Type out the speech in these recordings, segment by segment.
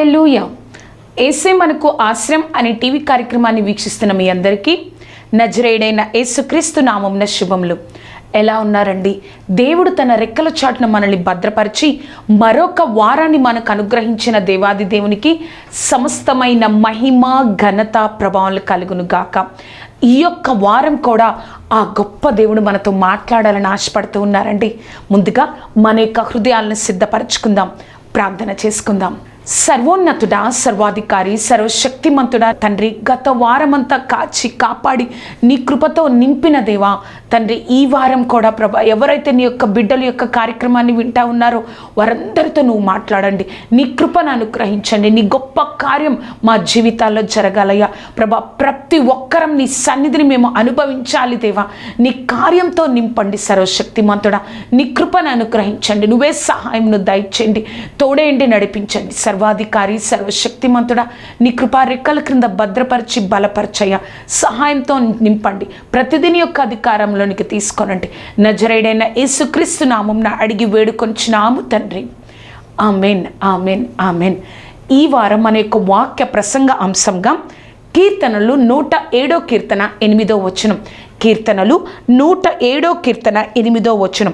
హల్లెలూయా. యేసే మనకు ఆశ్రయం అనే టీవీ కార్యక్రమాన్ని వీక్షిస్తున్న మీ అందరికీ నజరేయుడైన యేసుక్రీస్తు నామమున శుభములు. ఎలా ఉన్నారండి? దేవుడు తన రెక్కల చాటున మనల్ని భద్రపరిచి మరొక వారాన్ని మనకు అనుగ్రహించిన దేవాది దేవునికి సమస్తమైన మహిమ ఘనత ప్రభావాలు కలుగును గాక. ఈ యొక్క వారం కూడా ఆ గొప్ప దేవుడు మనతో మాట్లాడాలని ఆశపడుతూ ఉన్నారండి. ముందుగా మన యొక్క హృదయాలను సిద్ధపరచుకుందాం, ప్రార్థన చేసుకుందాం. సర్వోన్నతుడా, సర్వాధికారి, సర్వశక్తిమంతుడా తండ్రి, గత వారమంతా కాచి కాపాడి నీ కృపతో నింపిన దేవా తండ్రి, ఈ వారం కూడా ప్రభా ఎవరైతే నీ యొక్క బిడ్డల యొక్క కార్యక్రమాన్ని వింటా ఉన్నారో వారందరితో నువ్వు మాట్లాడండి, నీ కృపను అనుగ్రహించండి. నీ గొప్ప కార్యం మా జీవితాల్లో జరగాలయ్యా ప్రభా. ప్రతి ఒక్కరం నీ సన్నిధిని మేము అనుభవించాలి దేవా. నీ కార్యంతో నింపండి సర్వశక్తిమంతుడా. నీ కృపను అనుగ్రహించండి, నువ్వే సహాయంను దయచేయండి, తోడేండి నడిపించండి. సర్వాధికారి, సర్వశక్తిమంతుడా నీ కృపా రెక్కల క్రింద భద్రపరిచి బలపరచయ్యా, సహాయంతో నింపండి. ప్రతిదిని యొక్క అధికారంలోనికి తీసుకొనండి. నజరేయుడైన యేసుక్రీస్తు నామమున అడిగి వేడుకొంచున్నాము తండ్రి. Amen, amen, amen. ఈ వారం మన యొక్క వాక్య ప్రసంగ అంశంగా కీర్తనలు 107 కీర్తన 8వ వచనం. కీర్తనలు 107 కీర్తన 8వ వచనం.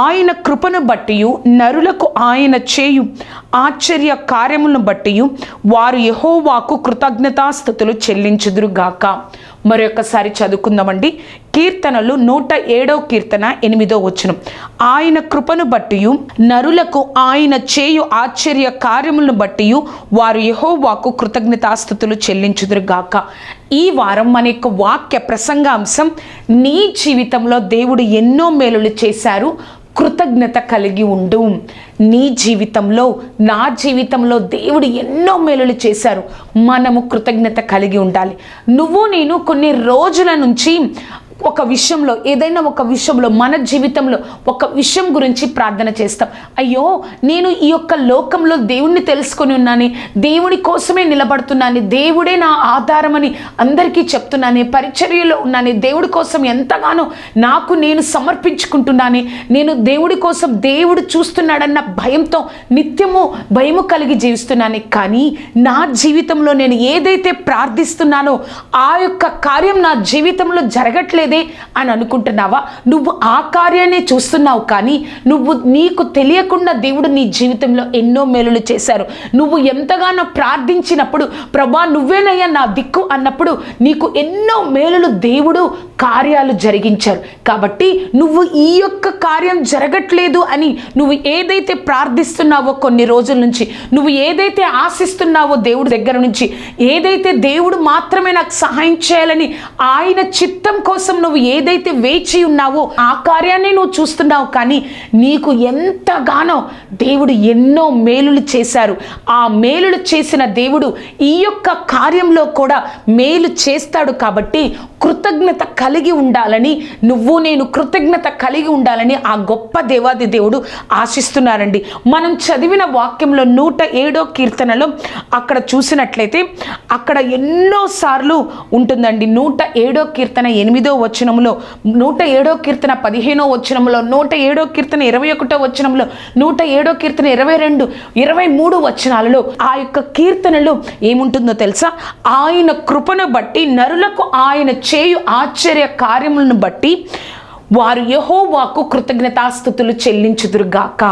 ఆయన కృపను బట్టి నరులకు ఆయన చేయు ఆశ్చర్య కార్యములను బట్టి వారు యెహోవాకు కృతజ్ఞతాస్తుతులు చెల్లించుదురుగాక. మరొకసారి చదువుకుందామండి. కీర్తనలు 107 కీర్తన 8వ వచనం. ఆయన కృపను బట్టి నరులకు ఆయన చేయు ఆశ్చర్య కార్యములను బట్టి వారు యెహోవాకు కృతజ్ఞతాస్తుతులు చెల్లించుదురుగాక. ఈ వారం మన యొక్క వాక్య ప్రసంగాంశం, నీ జీవితంలో దేవుడు ఎన్నో మేలులు చేశారు, కృతజ్ఞత కలిగి ఉండు. నీ జీవితంలో, నా జీవితంలో దేవుడు ఎన్నో మేలులు చేశారు, మనము కృతజ్ఞత కలిగి ఉండాలి. నువ్వు నేను కొన్ని రోజుల నుంచి ఒక విషయంలో, ఏదైనా ఒక విషయంలో, మన జీవితంలో ఒక విషయం గురించి ప్రార్థన చేస్తాం. అయ్యో నేను ఈ యొక్క లోకంలో దేవుణ్ణి తెలుసుకొని ఉన్నాను, దేవుని కోసమే నిలబడుతున్నాను, దేవుడే నా ఆధారమని అందరికీ చెప్తున్నాను, పరిచర్యలో ఉన్నాను, దేవుడి కోసం ఎంతగానో నాకు నేను సమర్పించుకుంటున్నాను, నేను దేవుడి కోసం దేవుడు చూస్తున్నాడన్న భయంతో నిత్యము భయము కలిగి జీవిస్తున్నాను. కానీ నా జీవితంలో నేను ఏదైతే ప్రార్థిస్తున్నానో ఆ యొక్క కార్యం నా జీవితంలో జరగట్లేదు అని అనుకుంటున్నావా? నువ్వు ఆ కార్యాన్ని చూస్తున్నావు, కానీ నువ్వు నీకు తెలియకుండా దేవుడు నీ జీవితంలో ఎన్నో మేలులు చేశారు. నువ్వు ఎంతగానో ప్రార్థించినప్పుడు, ప్రభా నువ్వేనయ్యా నా దిక్కు అన్నప్పుడు నీకు ఎన్నో మేలులు దేవుడు కార్యాలు జరిగించారు. కాబట్టి నువ్వు ఈ యొక్క కార్యం జరగట్లేదు అని నువ్వు ఏదైతే ప్రార్థిస్తున్నావో, కొన్ని రోజుల నుంచి నువ్వు ఏదైతే ఆశిస్తున్నావో దేవుడి దగ్గర నుంచి, ఏదైతే దేవుడు మాత్రమే నాకు సహాయం చేయాలని ఆయన చిత్తం కోసం నువ్వు ఏదైతే వేచి ఉన్నావో ఆ కార్యాన్ని నువ్వు చూస్తున్నావు, కానీ నీకు ఎంతగానో దేవుడు ఎన్నో మేలులు చేశారు. ఆ మేలులు చేసిన దేవుడు ఈ యొక్క కార్యంలో కూడా మేలు చేస్తాడు. కాబట్టి కృతజ్ఞత కలిగి ఉండాలని, నువ్వు నేను కృతజ్ఞత కలిగి ఉండాలని ఆ గొప్ప దేవాది దేవుడు ఆశిస్తున్నారండి. మనం చదివిన వాక్యంలో 107 కీర్తనలో అక్కడ చూసినట్లయితే అక్కడ ఎన్నోసార్లు ఉంటుందండి. 107 కీర్తన 8వ వచనంలో, 107 కీర్తన 15వ వచనంలో, 107 కీర్తన 21వ వచనంలో, 107 కీర్తన 22, 23 వచనాలలో ఆ యొక్క కీర్తనలో ఏముంటుందో తెలుసా? ఆయన కృపను బట్టి నరులకు ఆయన చేయు ఆశ్చర్య కార్యములను బట్టి వారు యెహోవాకు కృతజ్ఞతాస్తుతులు చెల్లించుదురుగాక.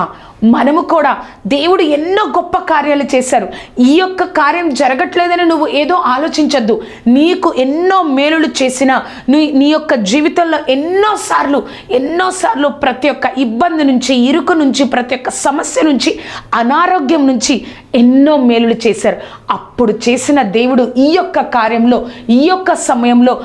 మనము కూడా దేవుడు ఎన్నో గొప్ప కార్యాలు చేశారు. ఈ యొక్క కార్యం జరగట్లేదని నువ్వు ఏదో ఆలోచించద్దు. నీకు ఎన్నో మేలులు చేసిన నీ యొక్క జీవితంలో ఎన్నోసార్లు ప్రతి ఒక్క ఇబ్బంది నుంచి, ఇరుకు నుంచి, ప్రతి ఒక్క సమస్య నుంచి, అనారోగ్యం నుంచి ఎన్నో మేలులు చేశారు. అప్పుడు చేసిన దేవుడు ఈ యొక్క కార్యంలో, ఈ యొక్క సమయంలో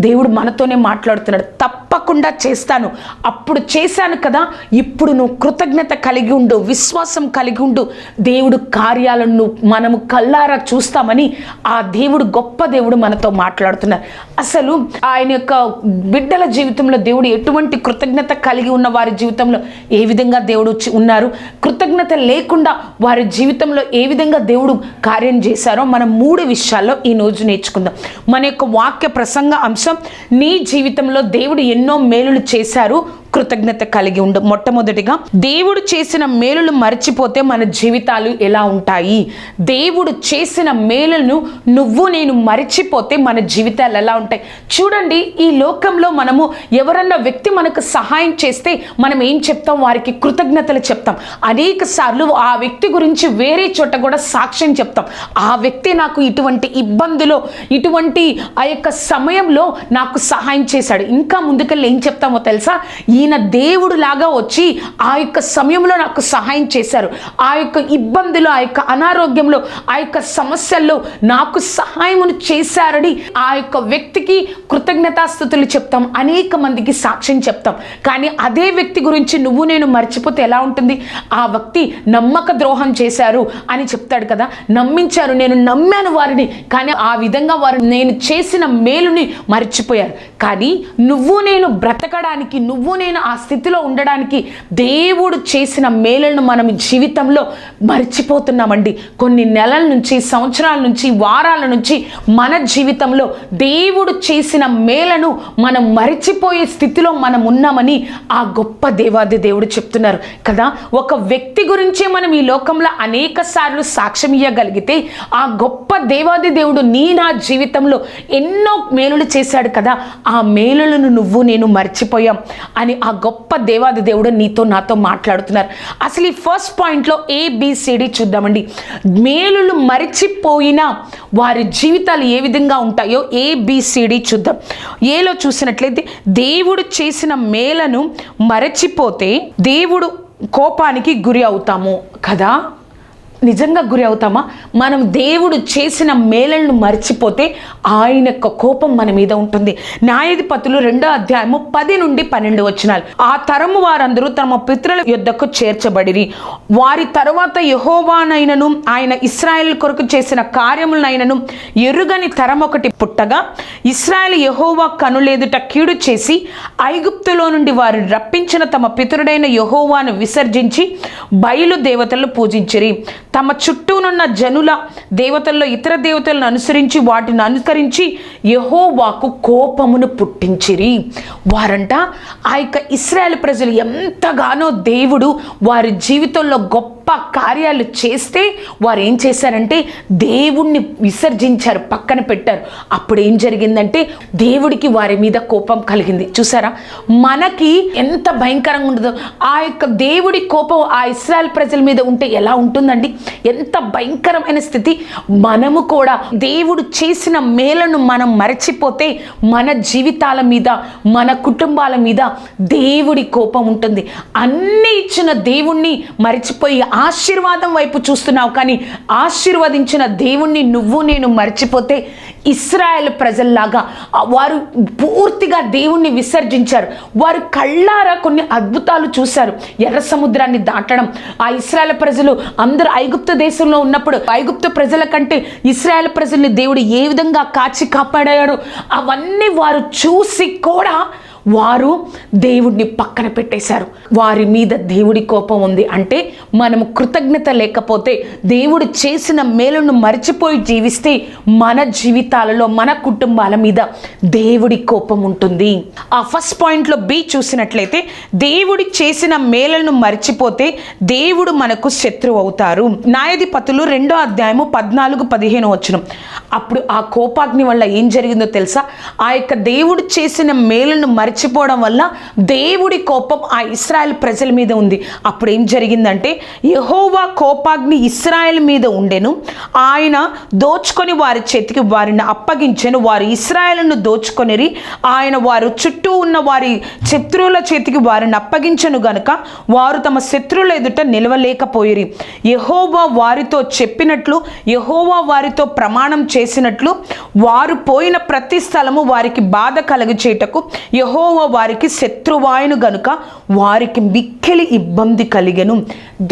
దేవుడు మనతోనే మాట్లాడుతున్నాడు. తప్పకుండా చేస్తాను, అప్పుడు చేశాను కదా, ఇప్పుడు నువ్వు కృతజ్ఞత కలిగి ఉండు, విశ్వాసం కలిగి ఉండు. దేవుడు కార్యాలను మనము కల్లారా చూస్తామని ఆ దేవుడు, గొప్ప దేవుడు మనతో మాట్లాడుతున్నారు. అసలు ఆయన యొక్క బిడ్డల జీవితంలో దేవుడు ఎటువంటి కృతజ్ఞత కలిగి ఉన్న వారి జీవితంలో ఏ విధంగా దేవుడు ఉన్నారు, కృతజ్ఞత లేకుండా వారి జీవితంలో ఏ విధంగా దేవుడు కార్యం చేశారో మనం 3 విషయాల్లో ఈ రోజు నేర్చుకుందాం. మన యొక్క వాక్య ప్రసంగ అంశం, నీ జీవితంలో దేవుడు ఎన్నో మేలులు చేశారు, కృతజ్ఞత కలిగి ఉండు. మొట్టమొదటిగా దేవుడు చేసిన మేలులు మర్చిపోతే మన జీవితాలు ఎలా ఉంటాయి? దేవుడు చేసిన మేలును నువ్వు నేను మర్చిపోతే మన జీవితాలు ఎలా ఉంటాయి? చూడండి, ఈ లోకంలో మనము ఎవరన్నా వ్యక్తి మనకు సహాయం చేస్తే మనం ఏం చెప్తాం? వారికి కృతజ్ఞతలు చెప్తాం. అనేక సార్లు ఆ వ్యక్తి గురించి వేరే చోట కూడా సాక్ష్యం చెప్తాం. ఆ వ్యక్తి నాకు ఇటువంటి ఇబ్బందులో, ఇటువంటి ఆ యొక్క సమయంలో నాకు సహాయం చేశాడు. ఇంకా ముందుకెళ్ళి ఏం చెప్తామో తెలుసా? ఈయన దేవుడు లాగా వచ్చి ఆ యొక్క సమయంలో నాకు సహాయం చేశారు. ఆ యొక్క ఇబ్బందులు, ఆ యొక్క అనారోగ్యంలో, ఆ యొక్క సమస్యల్లో నాకు సహాయమును చేశారని ఆ యొక్క వ్యక్తికి కృతజ్ఞతాస్తుతులు చెప్తాం. అనేక మందికి సాక్ష్యం చెప్తాం. కానీ అదే వ్యక్తి గురించి నువ్వు నేను మర్చిపోతే ఎలా ఉంటుంది? ఆ వ్యక్తి నమ్మక ద్రోహం చేశారు అని చెప్తాడు కదా. నమ్మించారు, నేను నమ్మాను వారిని, కానీ ఆ విధంగా వారు నేను చేసిన మేలుని మర్చిపోయారు. కానీ నువ్వు నేను బ్రతకడానికి, నువ్వు నేను ఆ స్థితిలో ఉండడానికి దేవుడు చేసిన మేలులను మనం జీవితంలో మర్చిపోతున్నామండి. కొన్ని నెలల నుంచి, సంవత్సరాల నుంచి, వారాల నుంచి మన జీవితంలో దేవుడు చేసిన మేలను మనం మర్చిపోయే స్థితిలో మనం ఉన్నామని ఆ గొప్ప దేవాది దేవుడు చెప్తున్నారు కదా. ఒక వ్యక్తి గురించే మనం ఈ లోకంలో అనేక సార్లు సాక్ష్యం ఇవ్వగలిగితే ఆ గొప్ప దేవాది దేవుడు నా జీవితంలో ఎన్నో మేలులు చేశాడు కదా, ఆ మేలులను నువ్వు నేను మర్చిపోయాం అని ఆ గొప్ప దేవాది దేవుడు నీతో నాతో మాట్లాడుతున్నారు. అసలు ఈ ఫస్ట్ పాయింట్లో ABCD చూద్దామండి. మేలులు మర్చిపోయిన వారి జీవితాలు ఏ విధంగా ఉంటాయో ABCD చూద్దాం. ఏలో చూసినట్లయితే దేవుడు చేసిన మేలను మరచిపోతే దేవుడు కోపానికి గురి అవుతాము కదా. నిజంగా గురి అవుతామా? మనం దేవుడు చేసిన మేలను మర్చిపోతే ఆయన యొక్క కోపం మన మీద ఉంటుంది. న్యాయాధిపతులు 2వ అధ్యాయము 10 నుండి 12 వచనాలు. ఆ తరము వారందరూ తమ పితరుల యొద్దకు చేర్చబడిరి. వారి తరువాత యెహోవానైనను ఆయన ఇశ్రాయేలు కొరకు చేసిన కార్యములనైనను ఎరుగని తరం ఒకటి పుట్టగా, ఇశ్రాయేలు యెహోవా కనులెదుట కీడు చేసి ఐగుప్తులో నుండి వారు రప్పించిన తమ పితరుడైన యెహోవాను విసర్జించి బయలు దేవతలను పూజించిరి. తమ చుట్టూనున్న జనుల దేవతల్లో ఇతర దేవతలను అనుసరించి వాటిని అనుకరించి యెహోవాకు కోపమును పుట్టించిరి. వారంట ఆ యొక్క ఇశ్రాయేలు ప్రజలు ఎంతగానో దేవుడు వారి జీవితంలో గొప్ప కార్యాలు చేస్తే వారు ఏం చేశారంటే దేవుణ్ణి విసర్జించారు, పక్కన పెట్టారు. అప్పుడు ఏం జరిగిందంటే దేవుడికి వారి మీద కోపం కలిగింది. చూసారా, మనకి ఎంత భయంకరంగా ఉండదో ఆ యొక్క దేవుడి కోపం ఆ ఇశ్రాయేలు ప్రజల మీద ఉంటే ఎలా ఉంటుందండి? ఎంత భయంకరమైన స్థితి. మనము కూడా దేవుడు చేసిన మేలను మనం మరచిపోతే మన జీవితాల మీద, మన కుటుంబాల మీద దేవుడి కోపం ఉంటుంది. అన్ని ఇచ్చిన దేవుణ్ణి మరిచిపోయి ఆశీర్వాదం వైపు చూస్తున్నావు, కానీ ఆశీర్వదించిన దేవుణ్ణి నువ్వు నేను మర్చిపోతే ఇశ్రాయేలు ప్రజల్లాగా వారు పూర్తిగా దేవుణ్ణి విసర్జించారు. వారు కళ్ళారా కొన్ని అద్భుతాలు చూశారు. ఎర్ర సముద్రాన్ని దాటడం, ఆ ఇశ్రాయేలు ప్రజలు అందరూ ఐగుప్తు దేశంలో ఉన్నప్పుడు ఐగుప్తు ప్రజల కంటే ఇశ్రాయేలు ప్రజల్ని దేవుడు ఏ విధంగా కాచి కాపాడాడు అవన్నీ వారు చూసి కూడా వారు దేవుడిని పక్కన పెట్టేశారు. వారి మీద దేవుడి కోపం ఉంది. అంటే మనము కృతజ్ఞత లేకపోతే, దేవుడు చేసిన మేలును మర్చిపోయి జీవిస్తే మన జీవితాలలో, మన కుటుంబాల మీద దేవుడి కోపం ఉంటుంది. ఆ ఫస్ట్ పాయింట్లో B చూసినట్లయితే దేవుడి చేసిన మేలును మర్చిపోతే దేవుడు మనకు శత్రువు అవుతారు. న్యాయాధిపతులు 2వ అధ్యాయము 14-15 వచనం. అప్పుడు ఆ కోపాగ్ని వల్ల ఏం జరిగిందో తెలుసా? ఆ యొక్క దేవుడు చేసిన మేలును మర్చిపోవడం వల్ల దేవుడి కోపం ఆ ఇశ్రాయేల్ ప్రజల మీద ఉంది. అప్పుడు ఏం జరిగిందంటే యెహోవా కోపాగ్ని ఇశ్రాయేల్ మీద ఉండెను. ఆయన దోచుకొని వారి చేతికి వారిని అప్పగించెను. వారు ఇశ్రాయేలును దోచుకొనిరి. ఆయన వారు చుట్టూ ఉన్న వారి శత్రువుల చేతికి వారిని అప్పగించెను గనుక వారు తమ శత్రువుల ఎదుట నిలవలేకపోయిరి. యెహోవా వారితో చెప్పినట్లు, యెహోవా వారితో ప్రమాణం చేసినట్లు వారు పోయిన ప్రతి స్థలము వారికి బాధ కలుగచేయుటకు యెహోవా వారికి శత్రువాయను గనుక వారికి మిక్కిలి ఇబ్బంది కలిగెను.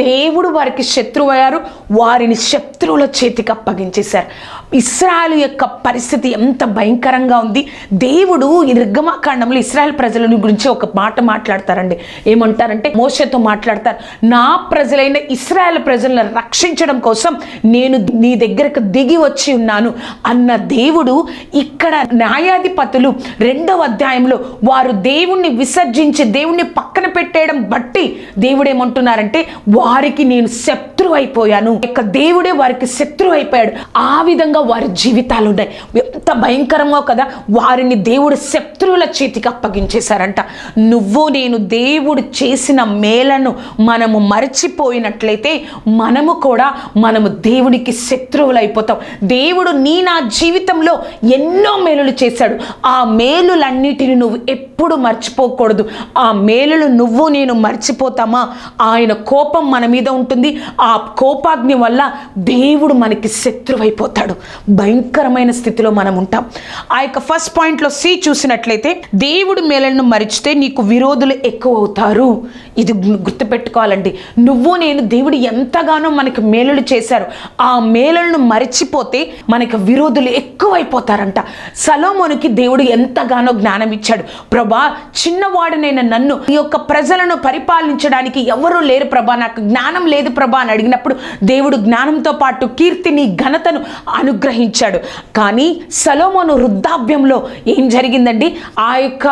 దేవుడు వారికి శత్రువు అయ్యారు, వారిని శత్రువుల చేతికి అప్పగించేశారు. ఇశ్రాయేలు యొక్క పరిస్థితి ఎంత భయంకరంగా ఉంది. దేవుడు ఈ నిర్గమకాండంలో ఇశ్రాయేల్ ప్రజల గురించి ఒక మాట మాట్లాడతారండి. ఏమంటారంటే, మోషేతో మాట్లాడతారు, నా ప్రజలైన ఇశ్రాయేల్ ప్రజలను రక్షించడం కోసం నేను నీ దగ్గరకు దిగి వచ్చి ఉన్నాను అన్న దేవుడు ఇక్కడ న్యాయాధిపతులు 2వ అధ్యాయంలో వారు దేవుణ్ణి విసర్జించి దేవుణ్ణి పక్కన పెట్టేయడం బట్టి దేవుడు ఏమంటున్నారంటే, వారికి నేను శత్రువు అయిపోయాను. ఇక దేవుడే వారికి శత్రువు అయిపోయాడు. ఆ విధంగా వారి జీవితాలు ఉన్నాయి. ఎంత భయంకరమో కదా. వారిని దేవుడు శత్రువుల చేతికి అప్పగించేశారంట. నువ్వు నేను దేవుడు చేసిన మేలను మనము మరచిపోయినట్లయితే మనము దేవుడికి శత్రువులు అయిపోతాం. దేవుడు నా జీవితంలో ఎన్నో మేలులు చేశాడు. ఆ మేలులన్నిటిని నువ్వు ఎప్పుడు మర్చిపోకూడదు. ఆ మేలులు నేను మర్చిపోతామా, ఆయన కోపం మన మీద ఉంటుంది. ఆ కోపాగ్ని వల్ల దేవుడు మనకి శత్రువు అయిపోతాడు. భయంకరమైన స్థితిలో మనం ఉంటాం. ఆ యొక్క ఫస్ట్ పాయింట్లో సి చూసినట్లయితే, దేవుడు మేలులను మరిచితే నీకు విరోధులు ఎక్కువ అవుతారు. ఇది గుర్తుపెట్టుకోవాలండి. నేను దేవుడు ఎంతగానో మనకి మేలులు చేశారు. ఆ మేలులను మరిచిపోతే మనకి విరోధులు ఎక్కువైపోతారంట. సొలొమోనుకి దేవుడు ఎంతగానో జ్ఞానం ఇచ్చాడు. ప్రభా, చిన్నవాడనైన నన్ను ఈ యొక్క ప్రజలను పరిపాలించడానికి ఎవరూ లేరు ప్రభా, నాకు జ్ఞానం లేదు ప్రభా అని అడిగినప్పుడు దేవుడు జ్ఞానంతో పాటు కీర్తిని, ఘనతను అనుగ్రహించాడు. కానీ సొలొమోను వృద్ధాప్యంలో ఏం జరిగిందండి? ఆ యొక్క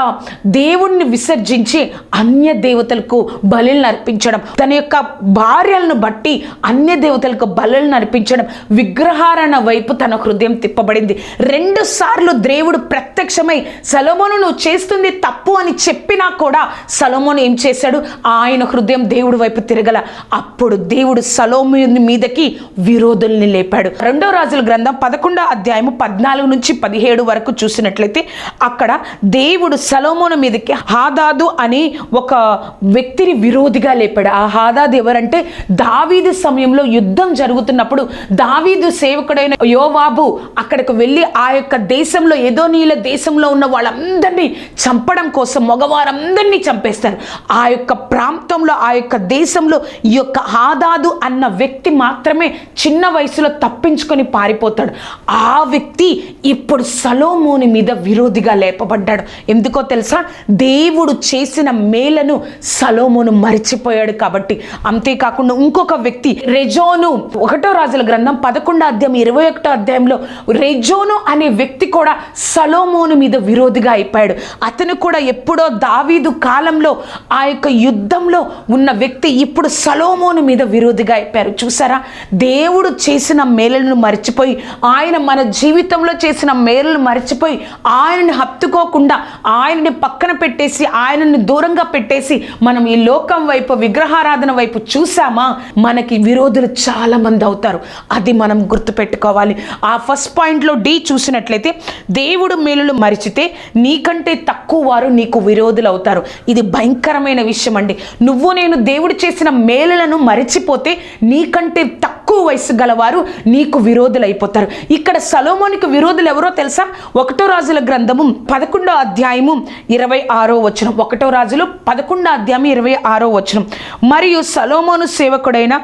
దేవుణ్ణి విసర్జించి అన్య దేవతలకు బలులను అర్పించడం, తన యొక్క భార్యలను బట్టి అన్య దేవతలకు బలులను అర్పించడం, విగ్రహారాధన వైపు తన హృదయం తిప్పబడింది. 2 సార్లు దేవుడు ప్రత్యక్షమై సొలొమోను నువ్వు చేస్తుంది తప్పు అని చెప్పినా కూడా సొలొమోను ఏం చేశాడు? ఆయన హృదయం దేవుడి వైపు తిరగల. అప్పుడు దేవుడు సొలొమోను మీదకి విరోధుల్ని లేపాడు. 2వ రాజుల గ్రంథం 11వ అధ్యాయము 14 నుంచి 17 వరకు చూసినట్లయితే అక్కడ దేవుడు సొలొమోను మీదకి హాదాదు అని ఒక వ్యక్తిని విరోధిగా లేపాడు. ఆ హాదాదు ఎవరంటే, దావీదు సమయంలో యుద్ధం జరుగుతున్నప్పుడు దావీదు సేవకుడైన యోవాబు అక్కడికి వెళ్ళి ఆ యొక్క దేశంలో, ఎదోనీయుల దేశంలో ఉన్న వాళ్ళందరినీ చంపడం కోసం మగవారందరినీ చంపేస్తారు. ఆ యొక్క ప్రాంతంలో, ఆ యొక్క దేశంలో ఈ యొక్క హాదాదు అన్న వ్యక్తి మాత్రమే చిన్న వయసులో తప్పించుకొని పారిపోతాడు. ఆ వ్యక్తి ఇప్పుడు సొలొమోను మీద విరోధిగా లేపబడ్డాడు. ఎందుకో తెలుసా? దేవుడు చేసిన మేలను సొలొమోను మరిచిపోయాడు కాబట్టి. అంతేకాకుండా ఇంకొక వ్యక్తి రెజోను, 1వ రాజుల గ్రంథం 11వ అధ్యాయం 21వ అధ్యాయంలో రెజోను అనే వ్యక్తి కూడా సొలొమోను మీద విరోధిగా అయిపోయాడు. అతను కూడా ఎప్పుడో దావీదు కాలంలో ఆ యొక్క యుద్ధంలో ఉన్న వ్యక్తి ఇప్పుడు సొలొమోను మీద విరోధిగా అయిపోయారు. చూసారా? దేవుడు చేసిన మేలులను మర్చిపోయి, ఆయన మన జీవితంలో చేసిన మేలులను మర్చిపోయి, ఆయనని హత్తుకోకుండా ఆయనని పక్కన పెట్టేసి, ఆయనని దూరంగా పెట్టేసి మనం ఈ లోకం వైపు, విగ్రహారాధన వైపు చూసామా, మనకి విరోధులు చాలా మంది అవుతారు. అది మనం గుర్తుపెట్టుకోవాలి. ఆ ఫస్ట్ పాయింట్లో డి చూసినట్లయితే, దేవుడు మేలులు మరిచితే నీకంటే తక్కువ వారు నీకు విరోధులు అవుతారు. ఇది భయంకరమైన విషయం అండి. నేను దేవుడు చేసిన మేలులను మరిచిపోతే నీకంటే తక్కువ వయసు గలవారు నీకు విరోధులు అయిపోతారు. ఇక్కడ సొలొమోనుకి విరోధులు ఎవరో తెలుసా? 1వ రాజుల గ్రంథము 11వ అధ్యాయము 26వ వచనం. 1వ రాజులు 11వ అధ్యాయం 26వ వచనం. మరియు సొలొమోను సేవకుడైన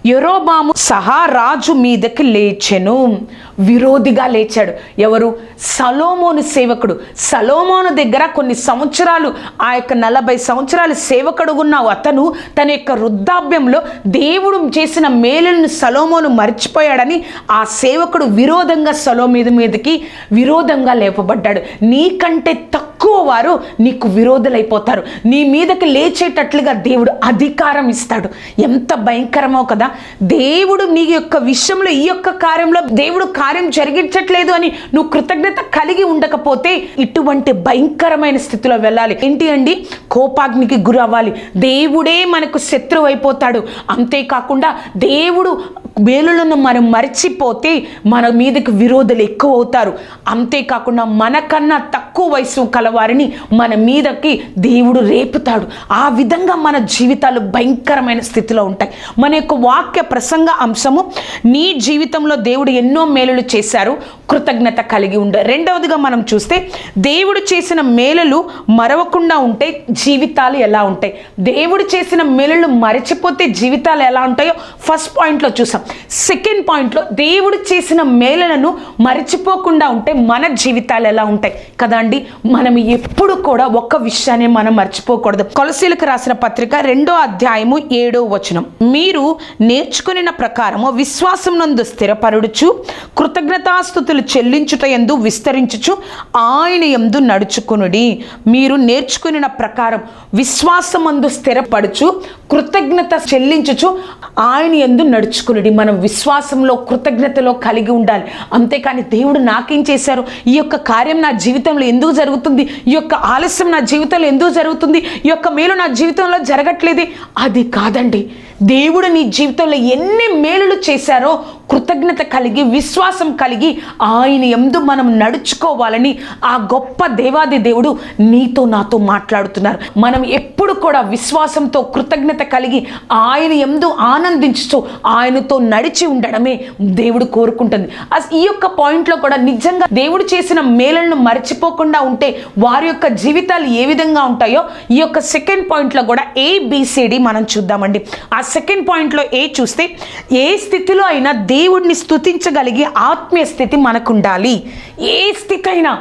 యరొబాము సహా రాజు మీదకి లేచెను. విరోధిగా లేచాడు. ఎవరు? సొలొమోను సేవకుడు. సొలొమోను దగ్గర కొన్ని సంవత్సరాలు, ఆ యొక్క 40 సంవత్సరాలు సేవకుడు ఉన్న అతను తన యొక్క వృద్ధాప్యంలో దేవుడు చేసిన మేలులను సొలొమోను మర్చిపోయాడని ఆ సేవకుడు విరోధంగా సొలొమోను మీదకి విరోధంగా లేపబడ్డాడు. నీకంటే తక్కువ వారు నీకు విరోధులైపోతారు. నీ మీదకి లేచేటట్లుగా దేవుడు అధికారం ఇస్తాడు. ఎంత భయంకరమో కదా. దేవుడు నీ యొక్క విషయంలో, ఈ యొక్క కార్యంలో దేవుడు కార్యం జరిగించట్లేదు అని నువ్వు కృతజ్ఞత కలిగి ఉండకపోతే ఇటువంటి భయంకరమైన స్థితిలో వెళ్ళాలి. ఏంటి అండి? కోపాగ్నికి గురి అవ్వాలి. దేవుడే మనకు శత్రువు అయిపోతాడు. అంతేకాకుండా దేవుడు మేలులను మనం మర్చిపోతే మన మీదకి విరోధులు ఎక్కువ అవుతారు. అంతేకాకుండా మనకన్నా తక్కువ వయసు కలవారిని మన మీదకి దేవుడు రేపుతాడు. ఆ విధంగా మన జీవితాలు భయంకరమైన స్థితిలో ఉంటాయి. మన యొక్క వాక్య ప్రసంగ అంశము, నీ జీవితంలో దేవుడు ఎన్నో మేలులు చేశారు, కృతజ్ఞత కలిగి ఉండ. రెండవదిగా మనం చూస్తే దేవుడు చేసిన మేలులు మరవకుండా ఉంటే జీవితాలు ఎలా ఉంటాయి, దేవుడు చేసిన మేలులు మరచిపోతే జీవితాలు ఎలా ఉంటాయో ఫస్ట్ పాయింట్లో చూసాం. సెకండ్ పాయింట్లో దేవుడు చేసిన మేలులను మరచిపోకుండా ఉంటే మన జీవితాలు ఎలా ఉంటాయి కదా అండి. మనం ఎప్పుడు కూడా ఒక్క విషయాన్ని మనం మర్చిపోకూడదు. కొలసీలకు రాసిన పత్రిక 2వ అధ్యాయము 7వ వచనం, మీరు నేర్చుకున్న ప్రకారము విశ్వాసం నందు స్థిరపరుడుచు కృతజ్ఞతాస్తుతులు చెల్లించుట యందు విస్తరించుచు ఆయన యందు నడుచుకునుడి. మీరు నేర్చుకున్న ప్రకారం విశ్వాసమందు స్థిరపడుచు కృతజ్ఞత చెల్లించుచు ఆయన యందు నడుచుకునుడి. మనం విశ్వాసంలో కృతజ్ఞతలో కలిగి ఉండాలి. అంతేకాని దేవుడు నాకేం చేశారు, ఈ యొక్క కార్యం నా జీవితంలో ఎందుకు జరుగుతుంది, ఈ యొక్క ఆలస్యం నా జీవితంలో ఎందుకు జరుగుతుంది, ఈ యొక్క మేలు నా జీవితంలో జరగట్లేదు, అది కాదండి. దేవుడు నీ జీవితంలో ఎన్ని మేలులు చేశారో కృతజ్ఞత కలిగి విశ్వాసం కలిగి ఆయన యందు మనం నడుచుకోవాలని ఆ గొప్ప దేవాది దేవుడు నీతో నాతో మాట్లాడుతున్నారు. మనం ఎప్పుడు కూడా విశ్వాసంతో కృతజ్ఞత కలిగి ఆయన యందు ఆనందించుతూ ఆయనతో నడిచి ఉండడమే దేవుడు కోరుకుంటుంది. ఈ యొక్క పాయింట్లో కూడా నిజంగా దేవుడు చేసిన మేలులను మర్చిపోకుండా ఉంటే వారి యొక్క జీవితాలు ఏ విధంగా ఉంటాయో ఈ యొక్క సెకండ్ పాయింట్లో కూడా ABCD మనం చూద్దామండి. ఆ సెకండ్ పాయింట్లో చూస్తే ఏ స్థితిలో అయినా దేవుడిని స్తుతించగలిగే ఆత్మీయ స్థితి మనకు ఉండాలి. ఏ స్థితి అయినా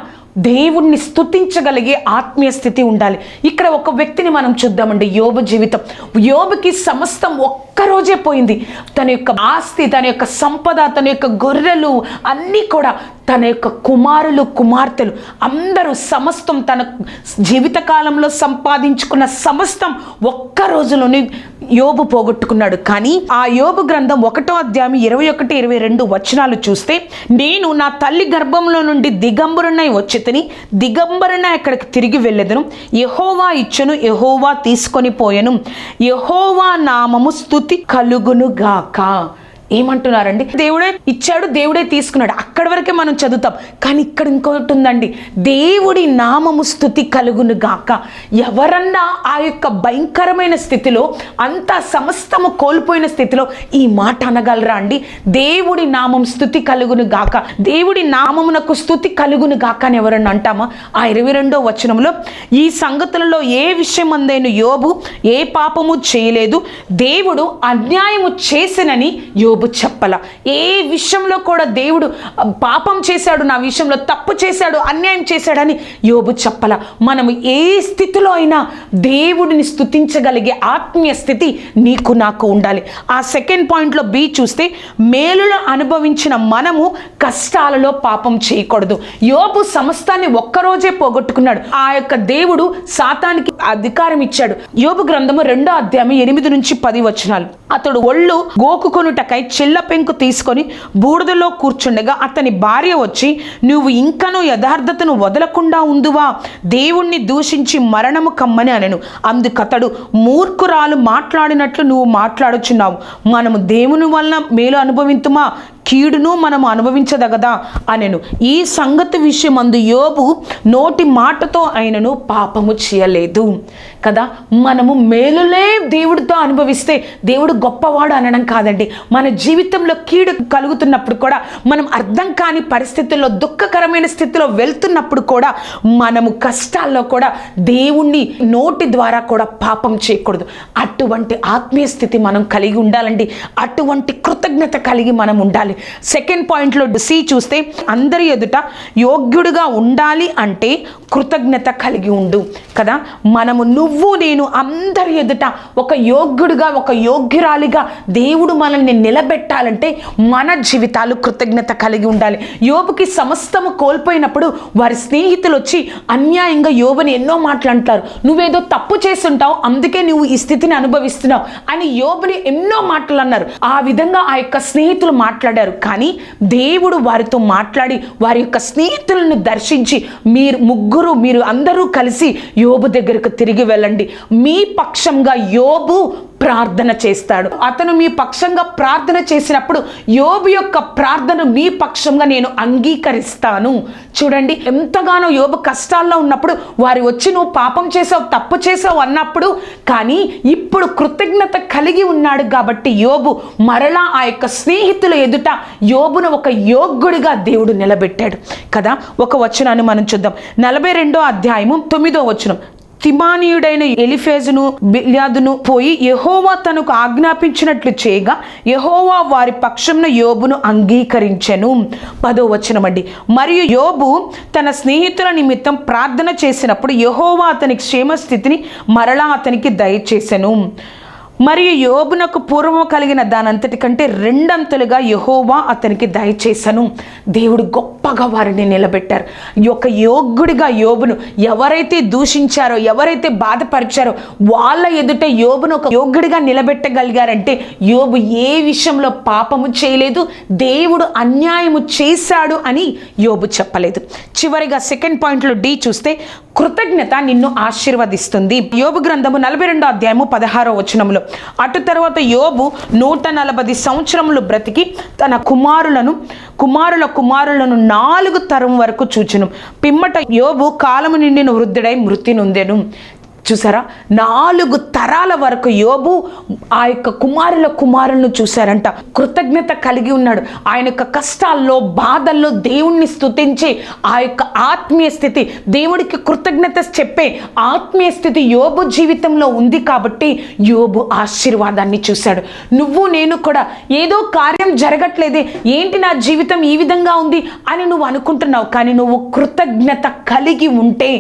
దేవుణ్ణి స్తుతించగలిగే ఆత్మీయ స్థితి ఉండాలి. ఇక్కడ ఒక వ్యక్తిని మనం చూద్దామండి, యోబు జీవితం. యోబుకి సమస్తం ఒక్కరోజే పోయింది. తన యొక్క ఆస్తి, తన యొక్క సంపద, తన యొక్క గొర్రెలు అన్నీ కూడా, తన యొక్క కుమారులు కుమార్తెలు అందరూ సమస్తం తన జీవితకాలంలో సంపాదించుకున్న సమస్తం ఒక్క రోజులోనే యోబు పోగొట్టుకున్నాడు. కానీ ఆ యోబు గ్రంథం 1వ అధ్యాయం 21, 22 వచనాలు చూస్తే, నేను నా తల్లి గర్భంలో నుండి దిగంబరునై వచ్చితిని, దిగంబరునై అక్కడికి తిరిగి వెళ్ళెదను. యెహోవా ఇచ్చెను, యెహోవా తీసుకొని పోయెను, యెహోవా నామము స్తుతి కలుగును గాక. ఏమంటున్నారండి, దేవుడే ఇచ్చాడు, దేవుడే తీసుకున్నాడు. అక్కడి వరకే మనం చదువుతాం. కానీ ఇక్కడ ఇంకోటి ఉందండి, దేవుడి నామము స్తుతి కలుగును గాక. ఎవరన్నా ఆ యొక్క భయంకరమైన స్థితిలో, అంత సమస్తము కోల్పోయిన స్థితిలో ఈ మాట అనగలరా అండి? దేవుడి నామం స్తుతి కలుగును గాక, దేవుడి నామమునకు స్తుతి కలుగును గాక అని ఎవరన్నా అంటామా? ఆ 22వ వచనంలో, ఈ సంగతులలో ఏ విషయం అందేను యోబు ఏ పాపము చేయలేదు, దేవుడు అన్యాయము చేసినని యోబు చెప్పల. ఏ విషయంలో కూడా దేవుడు పాపం చేశాడు, నా విషయంలో తప్పు చేశాడు, అన్యాయం చేశాడని యోబు చెప్పల. మనము ఏ స్థితిలో అయినా దేవుడిని స్తుతించగలిగే ఆత్మీయ స్థితి నీకు నాకు ఉండాలి. ఆ సెకండ్ పాయింట్లో B చూస్తే, మేలును అనుభవించిన మనము కష్టాలలో పాపం చేయకూడదు. యోబు సమస్తాన్ని ఒక్కరోజే పోగొట్టుకున్నాడు. ఆ యొక్క దేవుడు సాతానికి అధికారం ఇచ్చాడు. యోబు గ్రంథము 2వ అధ్యాయం 8 నుంచి 10 వచనాలు. అతడు ఒళ్ళు గోకుకొనుటకై చిల్ల పెంకు తీసుకొని బూడిదలో కూర్చుండగా అతని భార్య వచ్చి, నువ్వు ఇంకనూ యథార్థతను వదలకుండా ఉందువా, దేవుణ్ణి దూషించి మరణము కమ్మని అనెను. అందుకతడు, మూర్ఖురాలు మాట్లాడినట్లు నువ్వు మాట్లాడుచున్నావు, మనము దేవుని వలన మేలు అనుభవింతుమా, కీడును మనము అనుభవించదగదా అనెను. ఈ సంగతి విషయమందు యోబు నోటి మాటతో ఆయనను పాపము చేయలేదు కదా. మనము మేలులే దేవుడితో అనుభవిస్తే దేవుడు గొప్పవాడు అనడం కాదండి. మన జీవితంలో కీడు కలుగుతున్నప్పుడు కూడా, మనం అర్థం కాని పరిస్థితుల్లో, దుఃఖకరమైన స్థితిలో వెళ్తున్నప్పుడు కూడా, మనము కష్టాల్లో కూడా దేవుణ్ణి నోటి ద్వారా కూడా పాపం చేయకూడదు. అటువంటి ఆత్మీయ స్థితి మనం కలిగి ఉండాలండి. అటువంటి కృతజ్ఞత కలిగి మనం ఉండాలి. సెకండ్ పాయింట్లో C చూస్తే, అందరి ఎదుట యోగ్యుడిగా ఉండాలి అంటే కృతజ్ఞత కలిగి ఉండు కదా. మనము నువ్వు నేను అందరి ఎదుట ఒక యోగ్యుడిగా, ఒక యోగ్యురాలిగా దేవుడు మనల్ని నిలబెట్టాలంటే మన జీవితాలు కృతజ్ఞత కలిగి ఉండాలి. యోబుకి సమస్తము కోల్పోయినప్పుడు వారి స్నేహితులు వచ్చి అన్యాయంగా యోబుని ఎన్నో మాటలు అంటారు. నువ్వేదో తప్పు చేస్తుంటావు, అందుకే నువ్వు ఈ స్థితిని అనుభవిస్తున్నావు అని యోబుని ఎన్నో మాటలు అన్నారు. ఆ విధంగా ఆ యొక్క స్నేహితులు మాట్లాడారు. కానీ దేవుడు వారితో మాట్లాడి వారి యొక్క స్నేహితులను దర్శించి, మీరు అందరూ కలిసి యోబు దగ్గరకు తిరిగి వెళ్ళండి, మీ పక్షంగా యోబు ప్రార్థన చేస్తాడు. అతను మీ పక్షంగా ప్రార్థన చేసినప్పుడు యోబు యొక్క ప్రార్థన మీ పక్షంగా నేను అంగీకరిస్తాను. చూడండి, ఎంతగానో యోబు కష్టాల్లో ఉన్నప్పుడు వారు వచ్చి నువ్వు పాపం చేసావు, తప్పు చేసావు అన్నప్పుడు, కానీ ఇప్పుడు కృతజ్ఞత కలిగి ఉన్నాడు కాబట్టి యోబు మరలా ఆ యొక్క స్నేహితుల ఎదుట యోబును ఒక యోగ్యుడిగా దేవుడు నిలబెట్టాడు కదా. ఒక వచనాన్ని మనం చూద్దాం. 42వ అధ్యాయము 9వ వచనం. తిమానీయుడైన ఎలిఫేజును బిల్యాదును పోయి యెహోవా తనకు ఆజ్ఞాపించినట్లు చేయగా యెహోవా వారి పక్షంన యోబును అంగీకరించెను. 10వ వచనం అండి. మరియు యోబు తన స్నేహితుల నిమిత్తం ప్రార్థన చేసినప్పుడు యెహోవా అతని క్షేమస్థితిని మరలా అతనికి దయచేసెను. మరియు యోబునకు పూర్వము కలిగిన దానంతటి కంటే 2 అంతలుగా యెహోవా అతనికి దయచేసను. దేవుడు గొప్పగా వారిని నిలబెట్టారు. ఒక యోగ్యుడిగా యోబును ఎవరైతే దూషించారో, ఎవరైతే బాధపరిచారో వాళ్ళ ఎదుట యోబును ఒక యోగ్యుడిగా నిలబెట్టగలిగారంటే యోబు ఏ విషయంలో పాపము చేయలేదు, దేవుడు అన్యాయము చేశాడు అని యోబు చెప్పలేదు. చివరిగా సెకండ్ పాయింట్లో డి చూస్తే కృతజ్ఞత నిన్ను ఆశీర్వదిస్తుంది. యోబు గ్రంథము 42వ అధ్యాయము 16వ వచనములో, అటు తర్వాత యోబు 140 సంవత్సరములు బ్రతికి తన కుమారుల కుమారులను 4 తరం వరకు చూచెను. పిమ్మట యోబు కాలము నిండిన వృద్ధుడై మృతి నొందెను. చూసారా, 4 తరాల వరకు యోబు ఆ యొక్క కుమారులను చూశారంట. కృతజ్ఞత కలిగి ఉన్నాడు. ఆయన యొక్క కష్టాల్లో, బాధల్లో దేవుణ్ణి స్తుతించే ఆ యొక్క ఆత్మీయ స్థితి, దేవుడికి కృతజ్ఞత చెప్పే ఆత్మీయ స్థితి యోబు జీవితంలో ఉంది కాబట్టి యోబు ఆశీర్వాదాన్ని చూశాడు. నువ్వు నేను కూడా ఏదో కార్యం జరగట్లేదే, ఏంటి నా జీవితం ఈ విధంగా ఉంది అని నువ్వు అనుకుంటున్నావు. కానీ నువ్వు కృతజ్ఞత కలిగి ఉంటే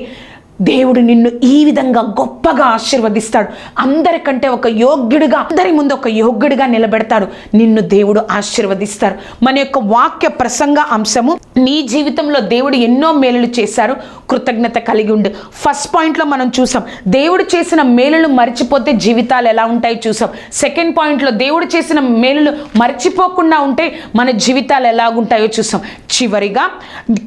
దేవుడు నిన్ను ఈ విధంగా గొప్పగా ఆశీర్వదిస్తాడు. అందరికంటే ఒక యోగ్యుడిగా, అందరి ముందు ఒక యోగ్యుడిగా నిలబెడతాడు. నిన్ను దేవుడు ఆశీర్వదిస్తారు. మన యొక్క వాక్య ప్రసంగ అంశము, నీ జీవితంలో దేవుడు ఎన్నో మేలులు చేశారు, కృతజ్ఞత కలిగి ఉండు. ఫస్ట్ పాయింట్లో మనం చూసాం, దేవుడు చేసిన మేలులు మర్చిపోతే జీవితాలు ఎలా ఉంటాయో చూసాం. సెకండ్ పాయింట్లో దేవుడు చేసిన మేలులు మర్చిపోకుండా ఉంటే మన జీవితాలు ఎలాగుంటాయో చూసాం. చివరిగా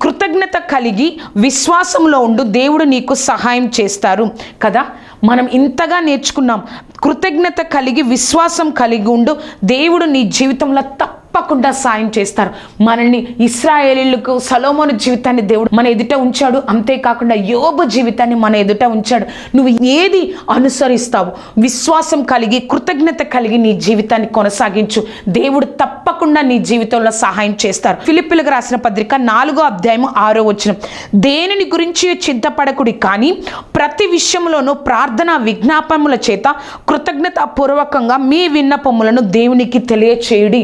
కృతజ్ఞత కలిగి విశ్వాసంలో ఉండు, దేవుడు నీకు సహాయం చేస్తారు కదా. మనం ఇంతగా నేర్చుకున్నాం. కృతజ్ఞత కలిగి విశ్వాసం కలిగి ఉండు, దేవుడు నీ జీవితంలో తప్పకుండా సాయం చేస్తారు. మనల్ని ఇశ్రాయేలీయులకు సొలొమోను జీవితాన్ని దేవుడు మన ఎదుట ఉంచాడు. అంతేకాకుండా యోబు జీవితాన్ని మన ఎదుట ఉంచాడు. నువ్వు ఏది అనుసరిస్తావు? విశ్వాసం కలిగి, కృతజ్ఞత కలిగి నీ జీవితాన్ని కొనసాగించు. దేవుడు తప్పకుండా నీ జీవితంలో సహాయం చేస్తారు. ఫిలిప్పీలకు రాసిన పత్రిక 4వ అధ్యాయము 6వ వచనం. దేనిని గురించి చింతపడకుడి, కానీ ప్రతి విషయంలోనూ ప్రార్థన విజ్ఞాపనముల చేత కృతజ్ఞత పూర్వకంగా మీ విన్నపములను దేవునికి తెలియచేయుడి.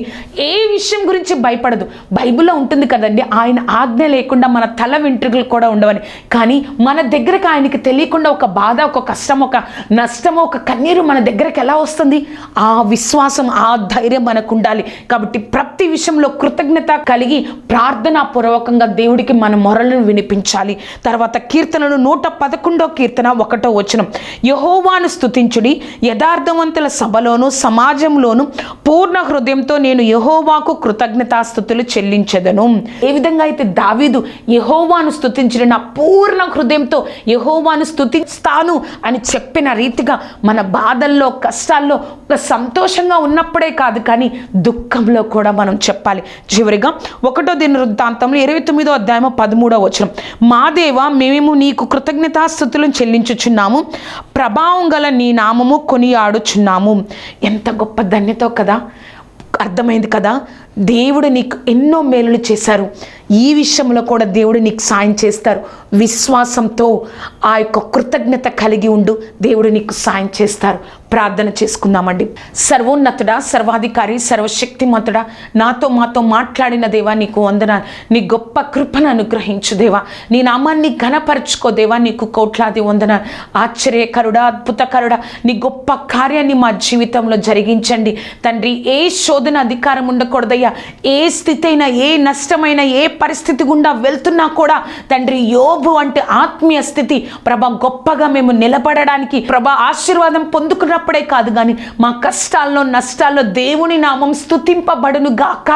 ఏ విషయం గురించి భయపడదు. బైబిల్లో ఉంటుంది కదండి, ఆయన ఆజ్ఞ లేకుండా మన తల వెంట్రుకలు కూడా ఉండవని. కానీ మన దగ్గరకు ఆయనకి తెలియకుండా ఒక బాధ, ఒక కష్టం, ఒక నష్టము, ఒక కన్నీరు మన దగ్గరకు ఎలా వస్తుంది? ఆ విశ్వాసం, ఆ ధైర్యం మనకు ఉండాలి. కాబట్టి ప్రతి విషయంలో కృతజ్ఞత కలిగి ప్రార్థనా పూర్వకంగా దేవుడికి మన మొరలను వినిపించాలి. తర్వాత కీర్తనలు 111వ కీర్తన 1వ వచనం. యెహోవాను స్తుతించుడి, యథార్థవంతుల సభలోను సమాజంలోను పూర్ణ హృదయంతో నేను యెహోవాకు కృతజ్ఞతాస్తుతులు చెల్లించెదను. ఏ విధంగా అయితే దావీదు యెహోవాను స్తుతించిన, నా పూర్ణ హృదయంతో యెహోవాను స్తుతిస్తాను అని చెప్పిన రీతిగా మన బాధల్లో, కష్టాల్లో ఒక సంతోషంగా ఉన్నప్పుడే కాదు, కానీ దుఃఖంలో కూడా మనం చెప్పాలి. చివరిగా 1వ దినవృత్తాంతంలో 29వ అధ్యాయము 13వ వచనం. మా దేవా, మేము నీకు కృతజ్ఞతాస్తుతులను చెల్లించుచున్నాము, ప్రభావం గల నీ నామము కొనియాడుచున్నాము. ఎంత గొప్ప ధన్యతో కదా. అర్థమైంది కదా, దేవుడు నీకు ఎన్నో మేలులు చేశారు. ఈ విషయంలో కూడా దేవుడు నీకు సాయం చేస్తారు. విశ్వాసంతో ఆ యొక్క కృతజ్ఞత కలిగి ఉండు, దేవుడు నీకు సాయం చేస్తారు. ప్రార్థన చేసుకుందామండి. సర్వోన్నతుడా, సర్వాధికారి, సర్వశక్తిమంతుడా, నాతో మాతో మాట్లాడిన దేవా నీకు వందనాలు. నీ గొప్ప కృపను అనుగ్రహించు దేవా, నీ నామాన్ని ఘనపరచుకో దేవా, నీకు కోట్లాది వందనాలు. ఆశ్చర్యకరుడా, అద్భుతకరుడా, నీ గొప్ప కార్యాన్ని మా జీవితంలో జరిగించండి తండ్రి. ఏ శోధన అధికారం ఉండకూడదయ్యా. ఏ స్థితి అయినా, ఏ నష్టమైనా, ఏ పరిస్థితి గుండా వెళ్తున్నా కూడా తండ్రి యోబు వంటి ఆత్మీయ స్థితి ప్రభా గొప్పగా మేము నిలబడడానికి ప్రభా ఆశీర్వాదం పొందుకున్నప్పుడే కాదు కానీ మా కష్టాల్లో నష్టాల్లో దేవుని నామం స్తుతింపబడును గాక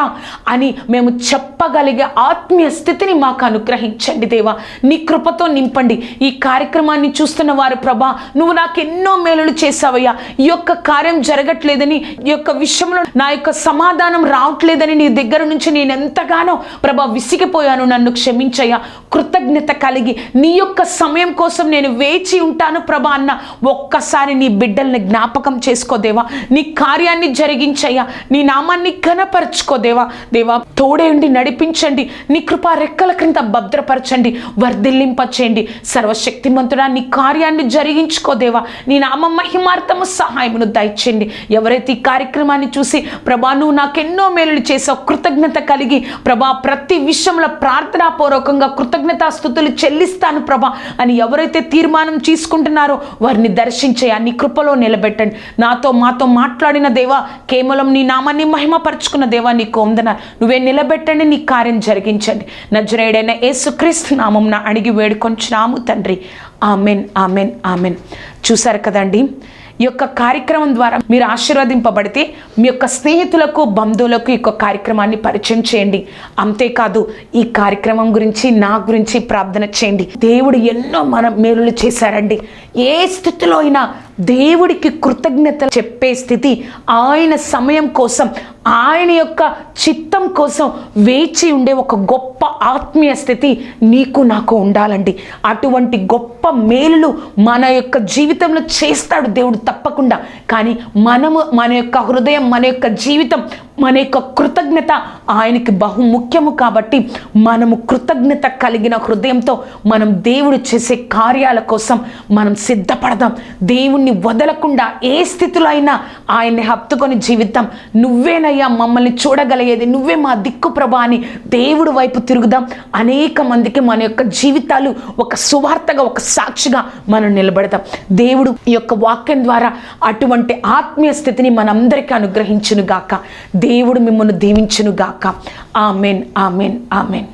అని మేము చెప్పగలిగే ఆత్మీయ స్థితిని మాకు అనుగ్రహించండి దేవా. నీ కృపతో నింపండి. ఈ కార్యక్రమాన్ని చూస్తున్న వారు ప్రభా నువ్వు నాకు ఎన్నో మేలులు చేసావయ్యా, ఈ యొక్క కార్యం జరగట్లేదని, ఈ యొక్క విషయంలో నా యొక్క సమాధానం రావట్లేదని నీ దగ్గర నుంచి నేను ఎంతగానో ప్రభా విసిగిపోయాను, నన్ను క్షమించయ్యా. కృతజ్ఞత కలిగి నీ యొక్క సమయం కోసం నేను వేచి ఉంటాను ప్రభా అన్న ఒక్కసారి నీ బిడ్డల్ని జ్ఞాపకం చేసుకోదేవా. నీ కార్యాన్ని జరిగించయ్యా, నీ నామాన్ని ఘనపరచుకోదేవా. దేవా తోడే ఉండి నడిపించండి, నీ కృపా రెక్కల క్రింద భద్రపరచండి, వర్ధిల్లింపచేయండి. సర్వశక్తిమంతుడా నీ కార్యాన్ని జరిగించుకోదేవా. నీ నామ మహిమార్థము సహాయమును దయచేయండి. ఎవరైతే ఈ కార్యక్రమాన్ని చూసి ప్రభా నువ్వు నాకెన్నో మేలులు చేసావు, కృతజ్ఞత కలిగి ప్రభా ప్రతి విషయంలో ప్రార్థనాపూర్వకంగా కృతజ్ఞతాస్తుతులు చెల్లిస్తాను ప్రభా అని ఎవరైతే తీర్మానం తీసుకుంటున్నారో వారిని దర్శించయ్యా, నీ కృపలో నిలబెట్టండి. మాతో మాట్లాడిన దేవా, కేవలం నీ నామాన్ని మహిమపరుచుకున్న దేవా నీకు వందనాలు. నువ్వే నిలబెట్టండి, నీ కార్యం జరిగించండి. నజరేయుడైన యేసుక్రీస్తు నామమున అడిగి వేడుకొంచున్నాము తండ్రి. Amen, amen, amen. చూశారు కదండి, ఈ యొక్క కార్యక్రమం ద్వారా మీరు ఆశీర్వదింపబడితే మీ యొక్క స్నేహితులకు బంధువులకు ఈ యొక్క కార్యక్రమాన్ని పరిచయం చేయండి. అంతేకాదు ఈ కార్యక్రమం గురించి నా గురించి ప్రార్థన చేయండి. దేవుడు ఎన్నో మేలులు చేశారండి. ఏ స్థితిలో అయినా దేవుడికి కృతజ్ఞత చెప్పే స్థితి, ఆయన సమయం కోసం, ఆయన యొక్క చిత్తం కోసం వేచి ఉండే ఒక గొప్ప ఆత్మీయ స్థితి నీకు నాకు ఉండాలండి. అటువంటి గొప్ప మేలులు మన యొక్క జీవితంలో చేస్తాడు దేవుడు తప్పకుండా. కానీ మన యొక్క హృదయం, మన యొక్క జీవితం, మన యొక్క కృతజ్ఞత ఆయనకి బహుముఖ్యము. కాబట్టి మనము కృతజ్ఞత కలిగిన హృదయంతో మనం దేవుడు చేసే కార్యాల కోసం మనం సిద్ధపడదాం. దేవుణ్ణి వదలకుండా ఏ స్థితిలో అయినా ఆయన్ని హత్తుకొని జీవితం. నువ్వేనయ్యా మమ్మల్ని చూడగలిగేది, నువ్వే మా దిక్కు ప్రభా అని దేవుడు వైపు తిరుగుదాం. అనేక మందికి మన యొక్క జీవితాలు ఒక సువార్తగా, ఒక సాక్షిగా మనం నిలబడతాం. దేవుడు ఈ యొక్క వాక్యం ద్వారా అటువంటి ఆత్మీయ స్థితిని మనందరికీ అనుగ్రహించును గాక. దేవుడు మిమ్మల్ని దీవించును గాక. Amen, amen, amen.